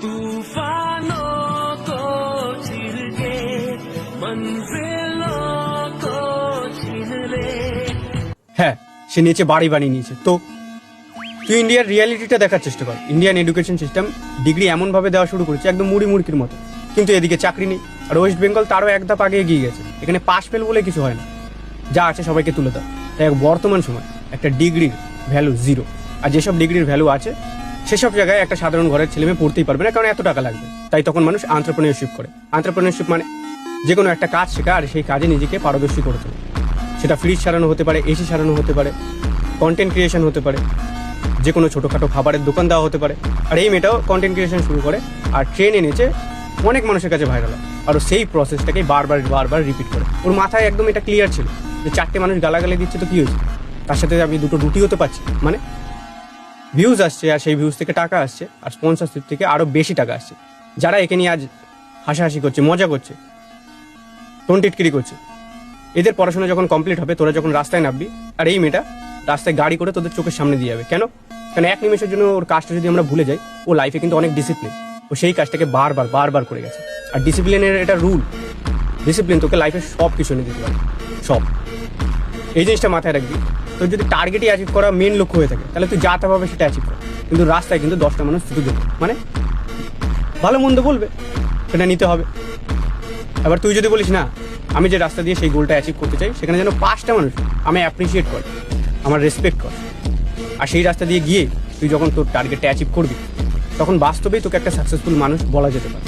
तूफानों को चीर के मंजिलों को छीन ले। হ্যাঁ, সে নিচে বাড়ি বানিয়ে নিয়েছে। তো তুই ইন্ডিয়ার রিয়ালিটিটা দেখার চেষ্টা কর। ইন্ডিয়ান এডুকেশন সিস্টেম ডিগ্রি এমনভাবে দেওয়া শুরু করেছে একদম মুড়ি মুড়কির মতো, কিন্তু এদিকে চাকরি নেই। আর ওয়েস্ট বেঙ্গল তারও এক ধাপ আগে এগিয়ে গেছে। এখানে পাস ফেল বলে কিছু হয় না, যা আছে সবাইকে তুলে দাও। তাই বর্তমান সময় একটা ডিগ্রির ভ্যালু জিরো। আর যেসব ডিগ্রির ভ্যালু আছে সেসব জায়গায় একটা সাধারণ ঘরের ছেলে মেয়ে পড়তেই পারবে না, কারণ এত টাকা লাগবে। তাই তখন মানুষ এন্টারপ্রেনিয়রশিপ করে। এন্টারপ্রেনিয়রশিপ মানে যে কোনো একটা কাজ শেখা আর সেই কাজে নিজেকে পারদর্শী করে তোলে। সেটা ফ্রিজ সারানো হতে পারে, এসি সারানো হতে পারে, কন্টেন্ট ক্রিয়েশন হতে পারে, যে কোনো ছোটোখাটো খাবারের দোকান দেওয়া হতে পারে। আর এই মেয়েটাও কন্টেন্ট ক্রিয়েশন শুরু করে আর ট্রেন এনেছে, অনেক মানুষের কাছে ভাইরাল হয়। আর সেই প্রসেসটাকে বারবার রিপিট করে। ওর মাথায় একদম এটা ক্লিয়ার ছিল যে 4টে মানুষ গালাগালি দিচ্ছে তো কী হয়েছে, তার সাথে আমি 2টো রুটিও তো পাচ্ছি। মানে ভিউজ আসছে, আর সেই ভিউজ থেকে টাকা আসছে, আর স্পন্সরশিপ থেকে আরও বেশি টাকা আসছে। যারা একে নিয়ে আজ হাসাহাসি করছে, মজা করছে, টিটকিরি করছে, এদের পড়াশোনা যখন কমপ্লিট হবে, তোরা যখন রাস্তায় নামবি, আর এই মেয়েটা রাস্তায় গাড়ি করে তোদের চোখের সামনে দিয়ে যাবে। কেন? কারণ এক নিমেষের জন্য ওর কাজটা যদি আমরা ভুলে যাই, ও লাইফে কিন্তু অনেক ডিসিপ্লিন, ও সেই কাজটাকে বারবার করে গেছে। আর ডিসিপ্লিনের এটা রুল, ডিসিপ্লিন তোকে লাইফে সব কিছু এনে দিতে পারে, সব। এই জিনিসটা মাথায় রাখবি। তোর যদি টার্গেটই অ্যাচিভ করা মেন লক্ষ্য হয়ে থাকে, তাহলে তুই যা তা ভাবে সেটা অ্যাচিভ কর। কিন্তু রাস্তায় কিন্তু 10টা মানুষ শুধু দেবে, মানে ভালো মন্দ বলবে, সেটা নিতে হবে। এবার তুই যদি বলিস না, আমি যে রাস্তা দিয়ে সেই গোলটা অ্যাচিভ করতে চাই, সেখানে যেন 5টা মানুষ আমি অ্যাপ্রিসিয়েট করে, আমার রেসপেক্ট কর। আর সেই রাস্তা দিয়ে গিয়ে তুই যখন তোর টার্গেটটা অ্যাচিভ করবি, তখন বাস্তবেই তোকে একটা সাকসেসফুল মানুষ বলা যেতে পারে।